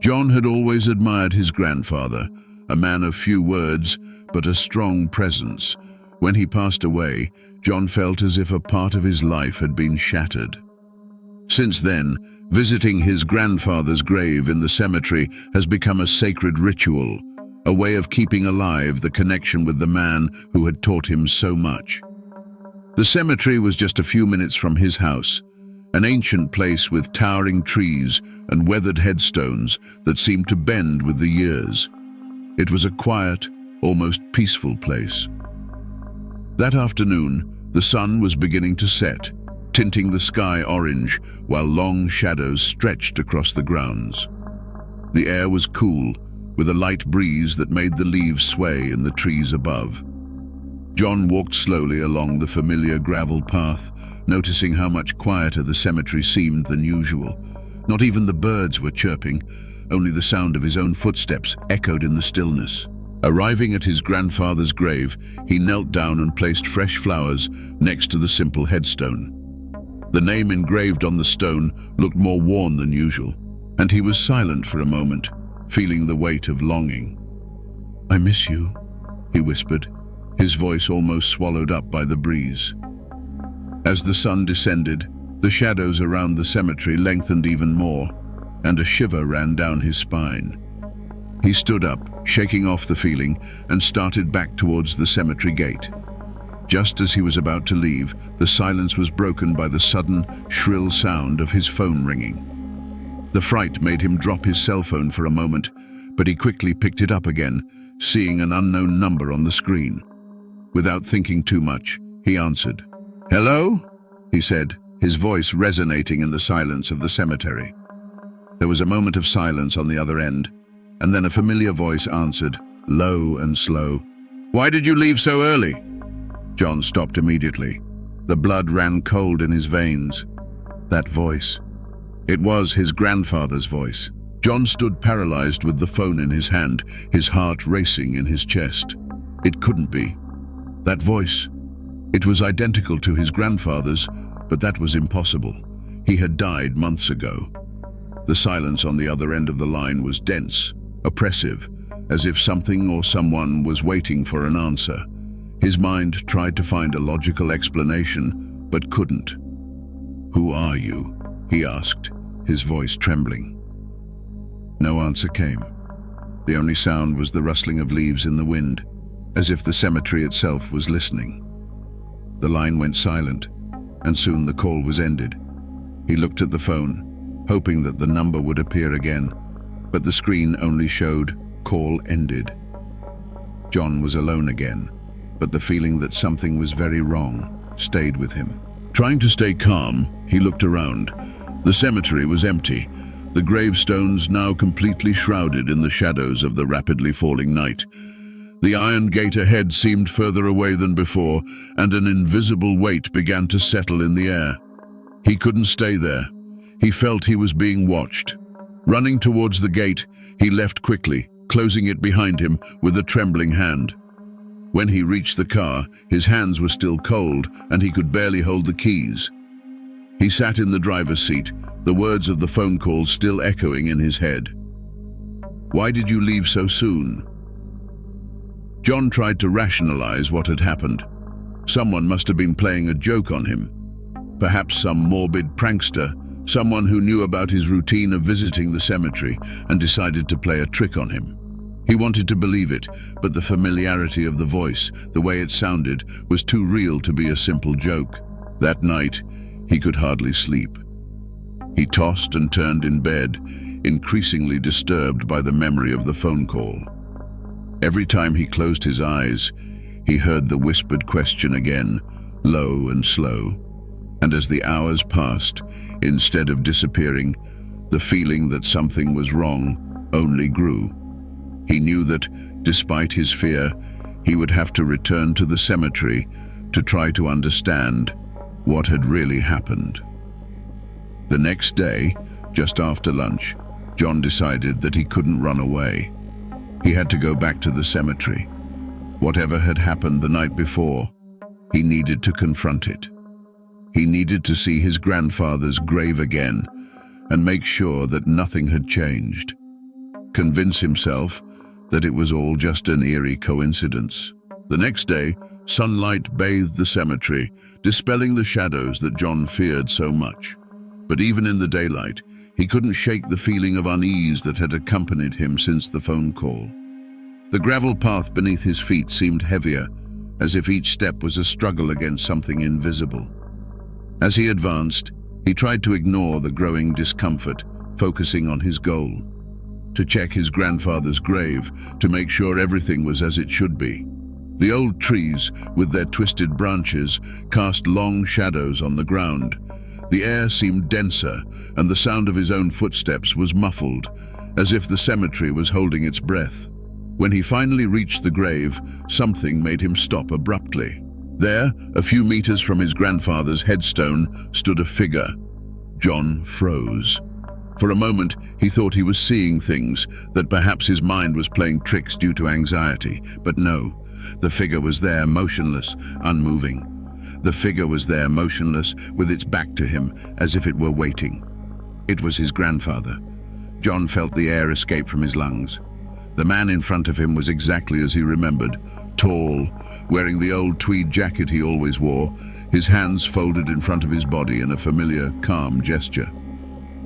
John had always admired his grandfather, a man of few words, but a strong presence. When he passed away, John felt as if a part of his life had been shattered. Since then, visiting his grandfather's grave in the cemetery has become a sacred ritual, a way of keeping alive the connection with the man who had taught him so much. The cemetery was just a few minutes from his house, an ancient place with towering trees and weathered headstones that seemed to bend with the years. It was a quiet, almost peaceful place. That afternoon, the sun was beginning to set, tinting the sky orange while long shadows stretched across the grounds. The air was cool, with a light breeze that made the leaves sway in the trees above. John walked slowly along the familiar gravel path, noticing how much quieter the cemetery seemed than usual. Not even the birds were chirping, only the sound of his own footsteps echoed in the stillness. Arriving at his grandfather's grave, he knelt down and placed fresh flowers next to the simple headstone. The name engraved on the stone looked more worn than usual, and he was silent for a moment, feeling the weight of longing. "I miss you," he whispered, his voice almost swallowed up by the breeze. As the sun descended, the shadows around the cemetery lengthened even more, and a shiver ran down his spine. He stood up, shaking off the feeling, and started back towards the cemetery gate. Just as he was about to leave, the silence was broken by the sudden, shrill sound of his phone ringing. The fright made him drop his cell phone for a moment, but he quickly picked it up again, seeing an unknown number on the screen. Without thinking too much, he answered. "Hello?" he said, his voice resonating in the silence of the cemetery. There was a moment of silence on the other end, and then a familiar voice answered, low and slow. "Why did you leave so early?" John stopped immediately. The blood ran cold in his veins. That voice. It was his grandfather's voice. John stood paralyzed with the phone in his hand, his heart racing in his chest. It couldn't be. That voice. It was identical to his grandfather's, but that was impossible. He had died months ago. The silence on the other end of the line was dense, oppressive, as if something or someone was waiting for an answer. His mind tried to find a logical explanation, but couldn't. "Who are you?" he asked, his voice trembling. No answer came. The only sound was the rustling of leaves in the wind, as if the cemetery itself was listening. The line went silent, and soon the call was ended. He looked at the phone, hoping that the number would appear again, but the screen only showed "call ended." John was alone again, but the feeling that something was very wrong stayed with him. Trying to stay calm, he looked around. The cemetery was empty, the gravestones now completely shrouded in the shadows of the rapidly falling night. The iron gate ahead seemed further away than before, and an invisible weight began to settle in the air. He couldn't stay there. He felt he was being watched. Running towards the gate, he left quickly, closing it behind him with a trembling hand. When he reached the car, his hands were still cold, and he could barely hold the keys. He sat in the driver's seat, the words of the phone call still echoing in his head. "Why did you leave so soon?" John tried to rationalize what had happened. Someone must have been playing a joke on him. Perhaps some morbid prankster, someone who knew about his routine of visiting the cemetery and decided to play a trick on him. He wanted to believe it, but the familiarity of the voice, the way it sounded, was too real to be a simple joke. That night, he could hardly sleep. He tossed and turned in bed, increasingly disturbed by the memory of the phone call. Every time he closed his eyes, he heard the whispered question again, low and slow. And as the hours passed, instead of disappearing, the feeling that something was wrong only grew. He knew that, despite his fear, he would have to return to the cemetery to try to understand what had really happened. The next day, just after lunch, John decided that he couldn't run away. He had to go back to the cemetery. Whatever had happened the night before, he needed to confront it. He needed to see his grandfather's grave again and make sure that nothing had changed. convince himself that it was all just an eerie coincidence. The next day, sunlight bathed the cemetery, dispelling the shadows that John feared so much. But even in the daylight, he couldn't shake the feeling of unease that had accompanied him since the phone call. The gravel path beneath his feet seemed heavier, as if each step was a struggle against something invisible. As he advanced, he tried to ignore the growing discomfort, focusing on his goal: to check his grandfather's grave, to make sure everything was as it should be. The old trees, with their twisted branches, cast long shadows on the ground. The air seemed denser, and the sound of his own footsteps was muffled, as if the cemetery was holding its breath. When he finally reached the grave, something made him stop abruptly. There, a few meters from his grandfather's headstone, stood a figure. John froze. For a moment, he thought he was seeing things, that perhaps his mind was playing tricks due to anxiety. But no, the figure was there, motionless, unmoving. The figure was there, motionless, with its back to him, as if it were waiting. It was his grandfather. John felt the air escape from his lungs. The man in front of him was exactly as he remembered, tall, wearing the old tweed jacket he always wore, his hands folded in front of his body in a familiar, calm gesture.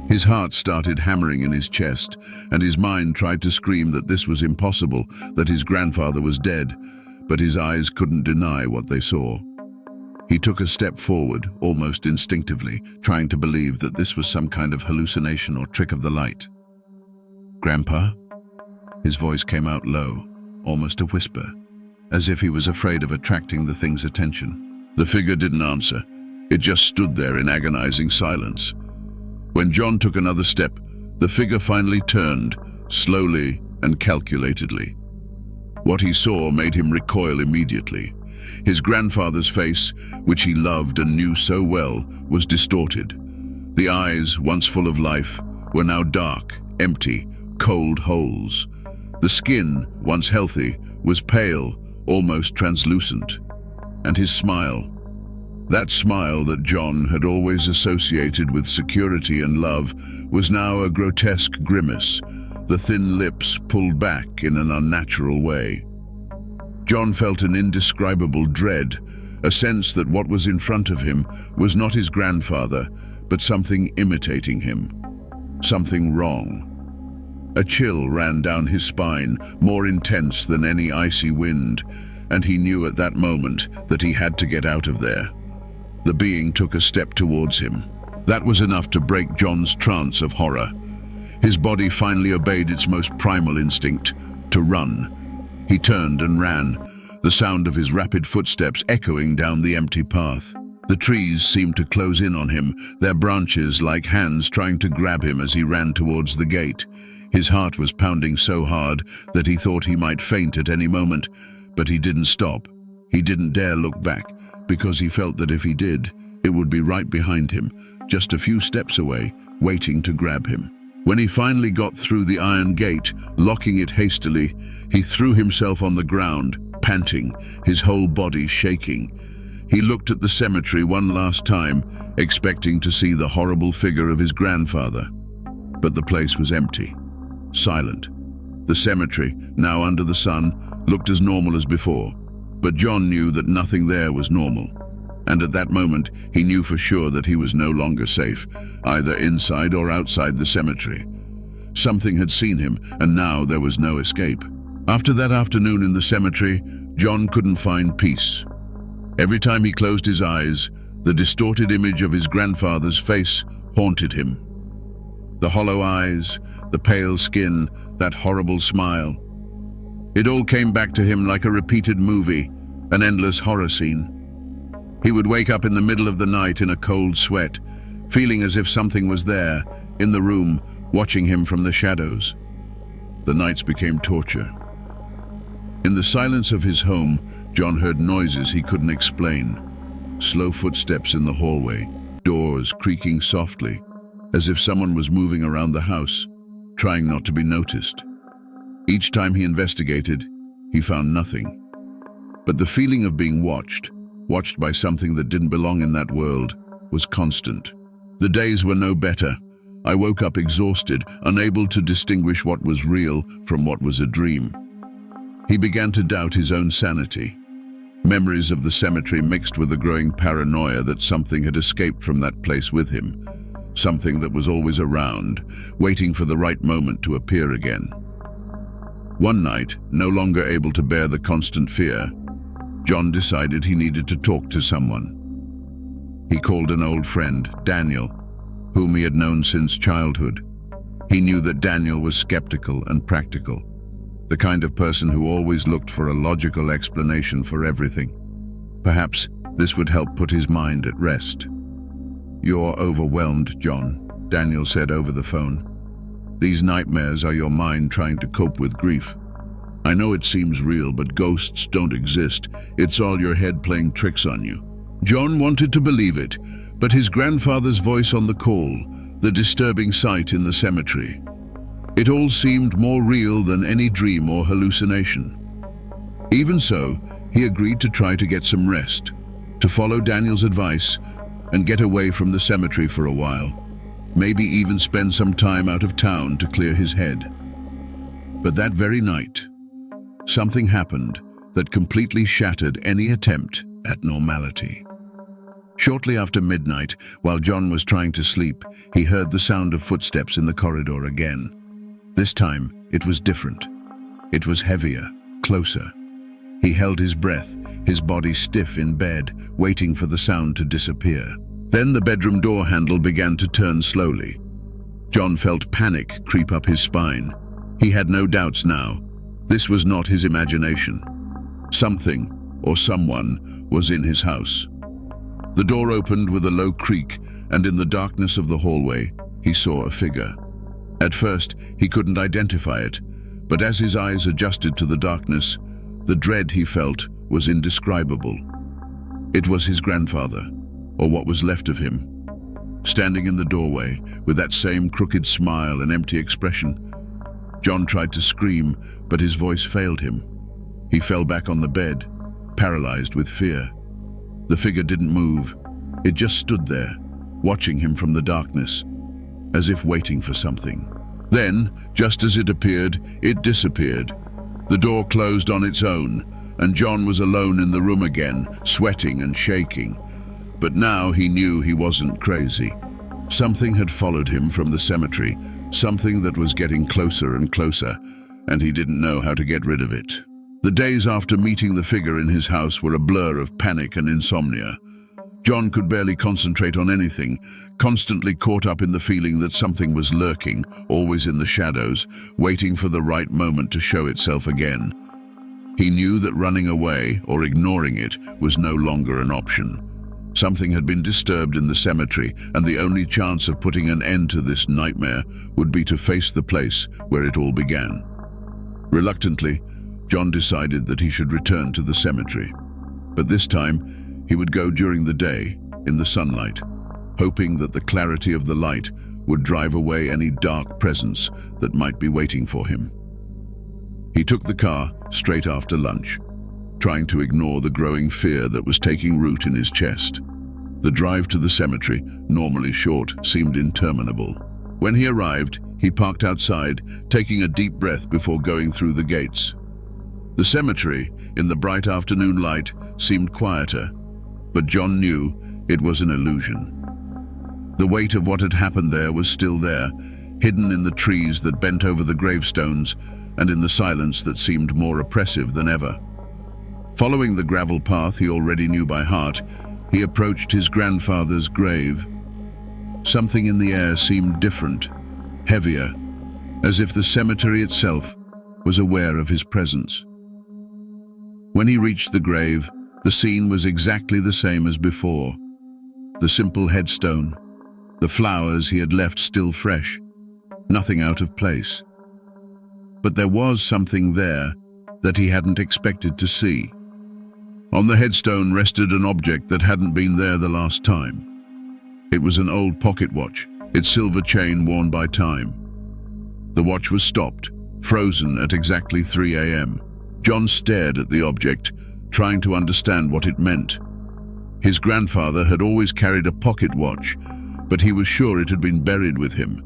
His heart started hammering in his chest, and his mind tried to scream that this was impossible, that his grandfather was dead, but his eyes couldn't deny what they saw. He took a step forward, almost instinctively, trying to believe that this was some kind of hallucination or trick of the light. "Grandpa?" His voice came out low, almost a whisper, as if he was afraid of attracting the thing's attention. The figure didn't answer. It just stood there in agonizing silence. When John took another step, the figure finally turned, slowly and calculatedly. What he saw made him recoil immediately. His grandfather's face, which he loved and knew so well, was distorted. The eyes, once full of life, were now dark, empty, cold holes. The skin, once healthy, was pale, almost translucent. And his smile, that smile that John had always associated with security and love, was now a grotesque grimace, the thin lips pulled back in an unnatural way. John felt an indescribable dread, a sense that what was in front of him was not his grandfather, but something imitating him. Something wrong. A chill ran down his spine, more intense than any icy wind, and he knew at that moment that he had to get out of there. The being took a step towards him. That was enough to break John's trance of horror. His body finally obeyed its most primal instinct, to run. He turned and ran, the sound of his rapid footsteps echoing down the empty path. The trees seemed to close in on him, their branches like hands trying to grab him as he ran towards the gate. His heart was pounding so hard that he thought he might faint at any moment, but he didn't stop. He didn't dare look back, because he felt that if he did, it would be right behind him, just a few steps away, waiting to grab him. When he finally got through the iron gate, locking it hastily, he threw himself on the ground, panting, his whole body shaking. He looked at the cemetery one last time, expecting to see the horrible figure of his grandfather. But the place was empty, silent. The cemetery, now under the sun, looked as normal as before. But John knew that nothing there was normal. And at that moment, he knew for sure that he was no longer safe, either inside or outside the cemetery. Something had seen him, and now there was no escape. After that afternoon in the cemetery, John couldn't find peace. Every time he closed his eyes, the distorted image of his grandfather's face haunted him. The hollow eyes, the pale skin, that horrible smile. It all came back to him like a repeated movie, an endless horror scene. He would wake up in the middle of the night in a cold sweat, feeling as if something was there, in the room, watching him from the shadows. The nights became torture. In the silence of his home, John heard noises he couldn't explain. Slow footsteps in the hallway, doors creaking softly, as if someone was moving around the house, trying not to be noticed. Each time he investigated, he found nothing. But the feeling of being watched by something that didn't belong in that world, was constant. The days were no better. I woke up exhausted, unable to distinguish what was real from what was a dream. He began to doubt his own sanity. Memories of the cemetery mixed with a growing paranoia that something had escaped from that place with him, something that was always around, waiting for the right moment to appear again. One night, no longer able to bear the constant fear, John decided he needed to talk to someone. He called an old friend, Daniel, whom he had known since childhood. He knew that Daniel was skeptical and practical, the kind of person who always looked for a logical explanation for everything. Perhaps this would help put his mind at rest. "You're overwhelmed, John," Daniel said over the phone. "These nightmares are your mind trying to cope with grief. I know it seems real, but ghosts don't exist. It's all your head playing tricks on you." John wanted to believe it, but his grandfather's voice on the call, the disturbing sight in the cemetery, it all seemed more real than any dream or hallucination. Even so, he agreed to try to get some rest, to follow Daniel's advice and get away from the cemetery for a while, maybe even spend some time out of town to clear his head. But that very night, something happened that completely shattered any attempt at normality. Shortly after midnight, while John was trying to sleep, he heard the sound of footsteps in the corridor again. This time, it was different. It was heavier, closer. He held his breath, his body stiff in bed, waiting for the sound to disappear. Then the bedroom door handle began to turn slowly. John felt panic creep up his spine. He had no doubts now. This was not his imagination. Something, or someone, was in his house. The door opened with a low creak, and in the darkness of the hallway, he saw a figure. At first, he couldn't identify it, but as his eyes adjusted to the darkness, the dread he felt was indescribable. It was his grandfather, or what was left of him. Standing in the doorway, with that same crooked smile and empty expression, John tried to scream, but his voice failed him. He fell back on the bed, paralyzed with fear. The figure didn't move. It just stood there, watching him from the darkness, as if waiting for something. Then, just as it appeared, it disappeared. The door closed on its own, and John was alone in the room again, sweating and shaking. But now he knew he wasn't crazy. Something had followed him from the cemetery, something that was getting closer and closer, and he didn't know how to get rid of it. The days after meeting the figure in his house were a blur of panic and insomnia. John could barely concentrate on anything, constantly caught up in the feeling that something was lurking, always in the shadows, waiting for the right moment to show itself again. He knew that running away or ignoring it was no longer an option. Something had been disturbed in the cemetery, and the only chance of putting an end to this nightmare would be to face the place where it all began. Reluctantly, John decided that he should return to the cemetery. But this time, he would go during the day, in the sunlight, hoping that the clarity of the light would drive away any dark presence that might be waiting for him. He took the car straight after lunch, trying to ignore the growing fear that was taking root in his chest. The drive to the cemetery, normally short, seemed interminable. When he arrived, he parked outside, taking a deep breath before going through the gates. The cemetery, in the bright afternoon light, seemed quieter, but John knew it was an illusion. The weight of what had happened there was still there, hidden in the trees that bent over the gravestones and in the silence that seemed more oppressive than ever. Following the gravel path he already knew by heart, he approached his grandfather's grave. Something in the air seemed different, heavier, as if the cemetery itself was aware of his presence. When he reached the grave, the scene was exactly the same as before. The simple headstone, the flowers he had left still fresh, nothing out of place. But there was something there that he hadn't expected to see. On the headstone rested an object that hadn't been there the last time. It was an old pocket watch, its silver chain worn by time. The watch was stopped, frozen at exactly 3 a.m. John stared at the object, trying to understand what it meant. His grandfather had always carried a pocket watch, but he was sure it had been buried with him.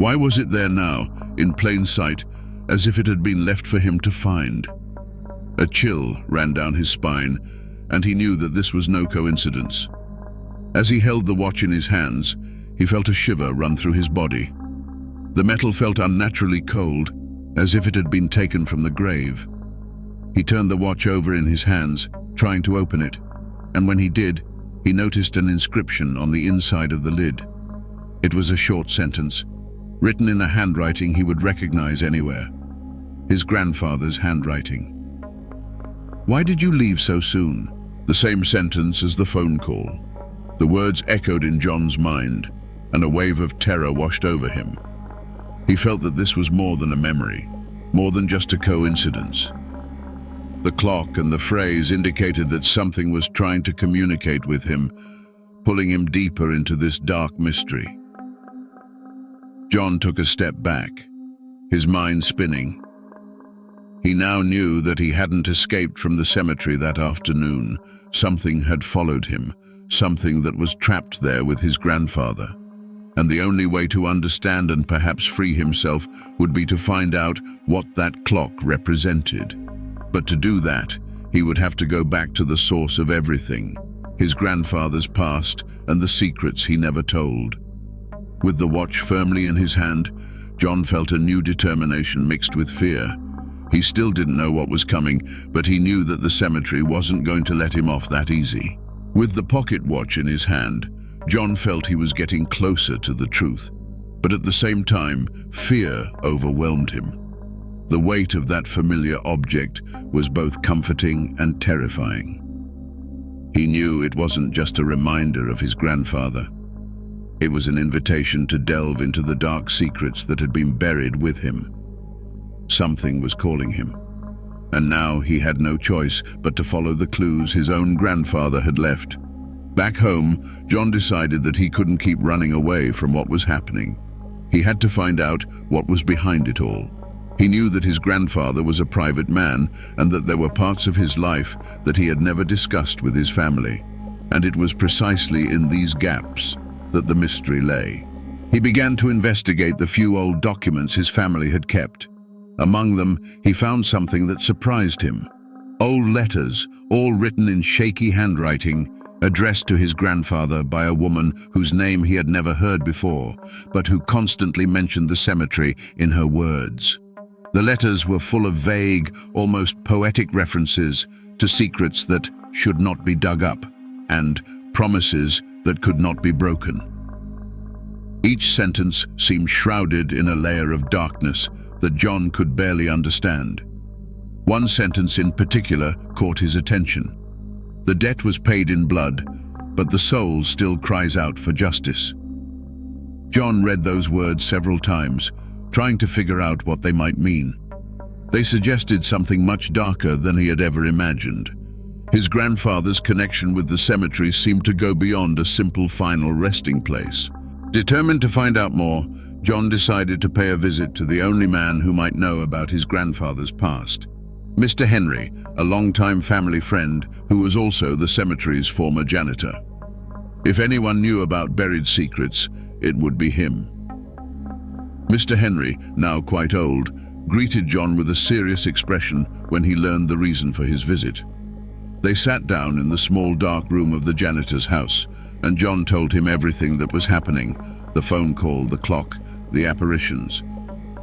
Why was it there now, in plain sight, as if it had been left for him to find? A chill ran down his spine, and he knew that this was no coincidence. As he held the watch in his hands, he felt a shiver run through his body. The metal felt unnaturally cold, as if it had been taken from the grave. He turned the watch over in his hands, trying to open it, and when he did, he noticed an inscription on the inside of the lid. It was a short sentence, written in a handwriting he would recognize anywhere. His grandfather's handwriting. "Why did you leave so soon?" The same sentence as the phone call. The words echoed in John's mind, and a wave of terror washed over him. He felt that this was more than a memory, more than just a coincidence. The clock and the phrase indicated that something was trying to communicate with him, pulling him deeper into this dark mystery. John took a step back, his mind spinning. He now knew that he hadn't escaped from the cemetery that afternoon. Something had followed him, something that was trapped there with his grandfather. And the only way to understand and perhaps free himself would be to find out what that clock represented. But to do that, he would have to go back to the source of everything, his grandfather's past and the secrets he never told. With the watch firmly in his hand, John felt a new determination mixed with fear. He still didn't know what was coming, but he knew that the cemetery wasn't going to let him off that easy. With the pocket watch in his hand, John felt he was getting closer to the truth. But at the same time, fear overwhelmed him. The weight of that familiar object was both comforting and terrifying. He knew it wasn't just a reminder of his grandfather. It was an invitation to delve into the dark secrets that had been buried with him. Something was calling him, and now he had no choice but to follow the clues his own grandfather had left. Back home, John decided that he couldn't keep running away from what was happening. He had to find out what was behind it all. He knew that his grandfather was a private man and that there were parts of his life that he had never discussed with his family. And it was precisely in these gaps that the mystery lay. He began to investigate the few old documents his family had kept. Among them, he found something that surprised him. Old letters, all written in shaky handwriting, addressed to his grandfather by a woman whose name he had never heard before, but who constantly mentioned the cemetery in her words. The letters were full of vague, almost poetic references to secrets that should not be dug up, and promises that could not be broken. Each sentence seemed shrouded in a layer of darkness that John could barely understand. One sentence in particular caught his attention. The debt was paid in blood, but the soul still cries out for justice. John read those words several times, trying to figure out what they might mean. They suggested something much darker than he had ever imagined. His grandfather's connection with the cemetery seemed to go beyond a simple final resting place. Determined to find out more, John decided to pay a visit to the only man who might know about his grandfather's past. Mr. Henry, a longtime family friend who was also the cemetery's former janitor. If anyone knew about buried secrets, it would be him. Mr. Henry, now quite old, greeted John with a serious expression when he learned the reason for his visit. They sat down in the small dark room of the janitor's house, and John told him everything that was happening, the phone call, the clock, the apparitions.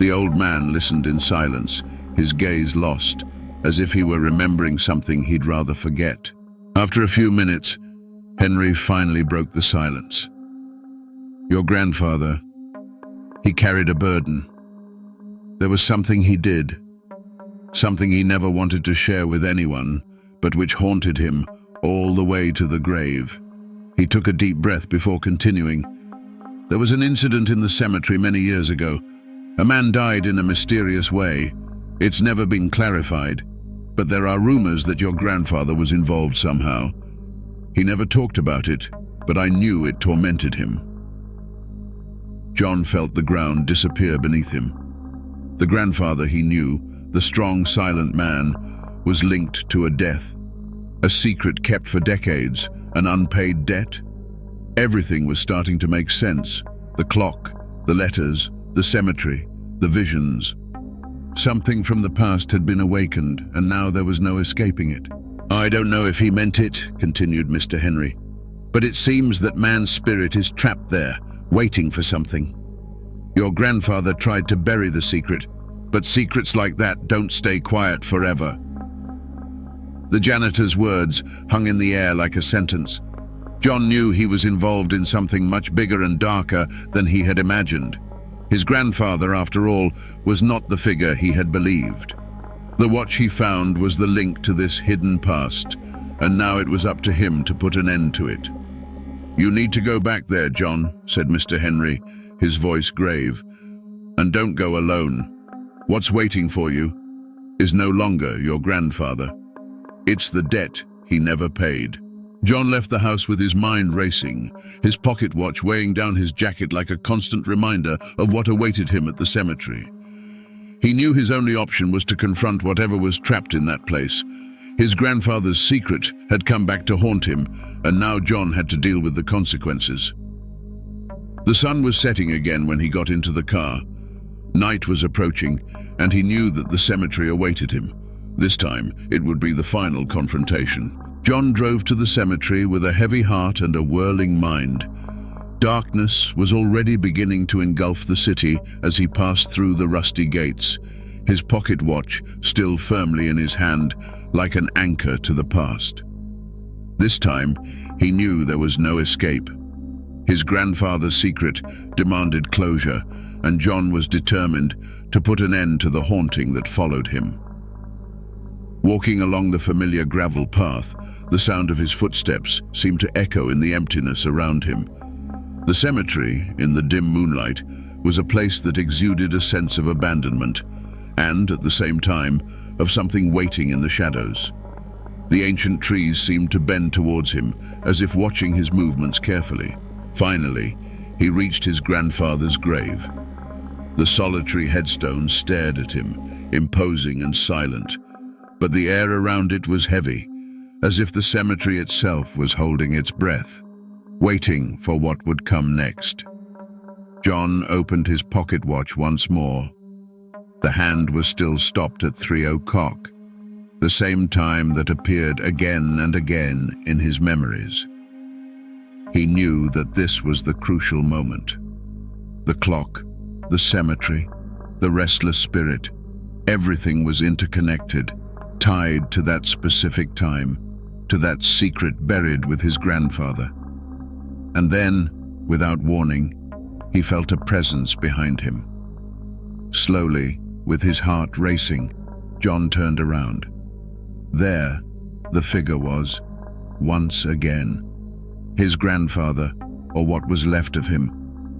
The old man listened in silence, his gaze lost, as if he were remembering something he'd rather forget. After a few minutes, Henry finally broke the silence. "Your grandfather, he carried a burden. There was something he did, something he never wanted to share with anyone, but which haunted him all the way to the grave." He took a deep breath before continuing. "There was an incident in the cemetery many years ago. A man died in a mysterious way. It's never been clarified, but there are rumors that your grandfather was involved somehow. He never talked about it, but I knew it tormented him." John felt the ground disappear beneath him. The grandfather he knew, the strong, silent man, was linked to a death, a secret kept for decades, an unpaid debt. Everything was starting to make sense. The clock, the letters, the cemetery, the visions. Something from the past had been awakened, and now there was no escaping it. "I don't know if he meant it," continued Mr. Henry, "but it seems that man's spirit is trapped there, waiting for something. Your grandfather tried to bury the secret, but secrets like that don't stay quiet forever." The janitor's words hung in the air like a sentence. John knew he was involved in something much bigger and darker than he had imagined. His grandfather, after all, was not the figure he had believed. The watch he found was the link to this hidden past, and now it was up to him to put an end to it. "You need to go back there, John," said Mr. Henry, his voice grave. "And don't go alone. What's waiting for you is no longer your grandfather. It's the debt he never paid." John left the house with his mind racing, his pocket watch weighing down his jacket like a constant reminder of what awaited him at the cemetery. He knew his only option was to confront whatever was trapped in that place. His grandfather's secret had come back to haunt him, and now John had to deal with the consequences. The sun was setting again when he got into the car. Night was approaching, and he knew that the cemetery awaited him. This time, it would be the final confrontation. John drove to the cemetery with a heavy heart and a whirling mind. Darkness was already beginning to engulf the city as he passed through the rusty gates, his pocket watch still firmly in his hand, like an anchor to the past. This time, he knew there was no escape. His grandfather's secret demanded closure, and John was determined to put an end to the haunting that followed him. Walking along the familiar gravel path, the sound of his footsteps seemed to echo in the emptiness around him. The cemetery, in the dim moonlight, was a place that exuded a sense of abandonment, and, at the same time, of something waiting in the shadows. The ancient trees seemed to bend towards him, as if watching his movements carefully. Finally, he reached his grandfather's grave. The solitary headstone stared at him, imposing and silent, but the air around it was heavy, as if the cemetery itself was holding its breath, waiting for what would come next. John opened his pocket watch once more. The hand was still stopped at 3 o'clock, the same time that appeared again and again in his memories. He knew that this was the crucial moment. The clock, the cemetery, the restless spirit, everything was interconnected, tied to that specific time, to that secret buried with his grandfather. And then, without warning, he felt a presence behind him. Slowly, with his heart racing, John turned around. There, the figure was, once again. His grandfather, or what was left of him,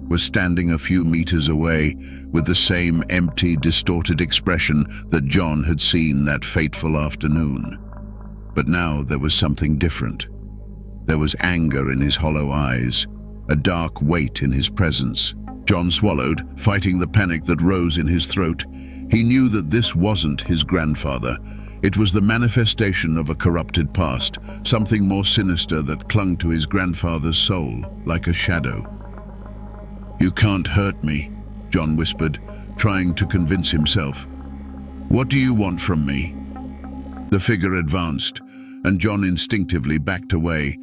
was standing a few meters away with the same empty, distorted expression that John had seen that fateful afternoon. But now there was something different. There was anger in his hollow eyes, a dark weight in his presence. John swallowed, fighting the panic that rose in his throat. He knew that this wasn't his grandfather. It was the manifestation of a corrupted past, something more sinister that clung to his grandfather's soul, like a shadow. "You can't hurt me," John whispered, trying to convince himself. "What do you want from me?" The figure advanced, and John instinctively backed away,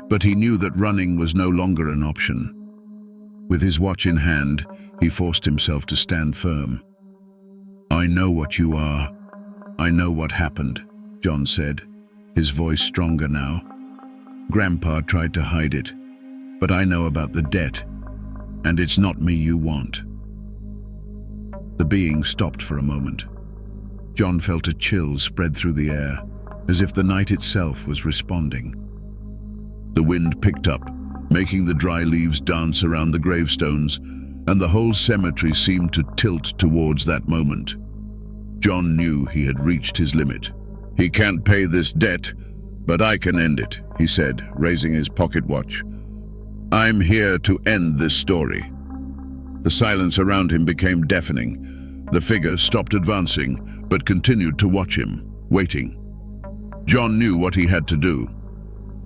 but he knew that running was no longer an option. With his watch in hand, he forced himself to stand firm. "I know what you are. I know what happened," John said, his voice stronger now. "Grandpa tried to hide it, but I know about the debt, and it's not me you want." The being stopped for a moment. John felt a chill spread through the air, as if the night itself was responding. The wind picked up, making the dry leaves dance around the gravestones, and the whole cemetery seemed to tilt towards that moment. John knew he had reached his limit. "He can't pay this debt, but I can end it," he said, raising his pocket watch. "I'm here to end this story." The silence around him became deafening. The figure stopped advancing, but continued to watch him, waiting. John knew what he had to do.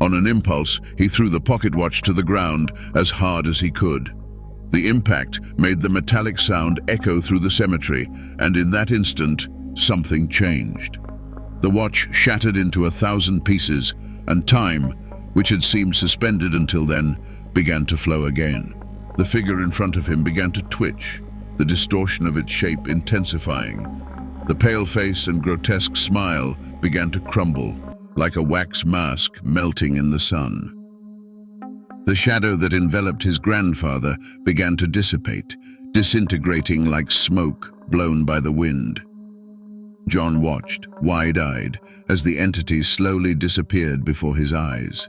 On an impulse, he threw the pocket watch to the ground as hard as he could. The impact made the metallic sound echo through the cemetery, and in that instant, something changed. The watch shattered into 1,000 pieces, and time, which had seemed suspended until then, began to flow again. The figure in front of him began to twitch, the distortion of its shape intensifying. The pale face and grotesque smile began to crumble, like a wax mask melting in the sun. The shadow that enveloped his grandfather began to dissipate, disintegrating like smoke blown by the wind. John watched, wide-eyed, as the entity slowly disappeared before his eyes.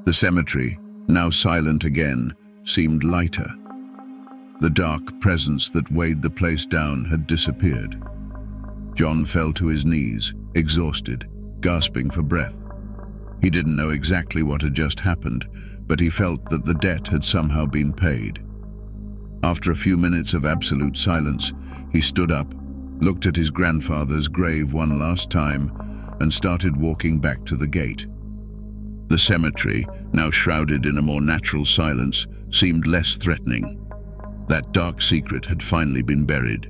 The cemetery, now silent again, seemed lighter. The dark presence that weighed the place down had disappeared. John fell to his knees, exhausted, gasping for breath. He didn't know exactly what had just happened, but he felt that the debt had somehow been paid. After a few minutes of absolute silence, he stood up, looked at his grandfather's grave one last time, and started walking back to the gate. The cemetery, now shrouded in a more natural silence, seemed less threatening. That dark secret had finally been buried.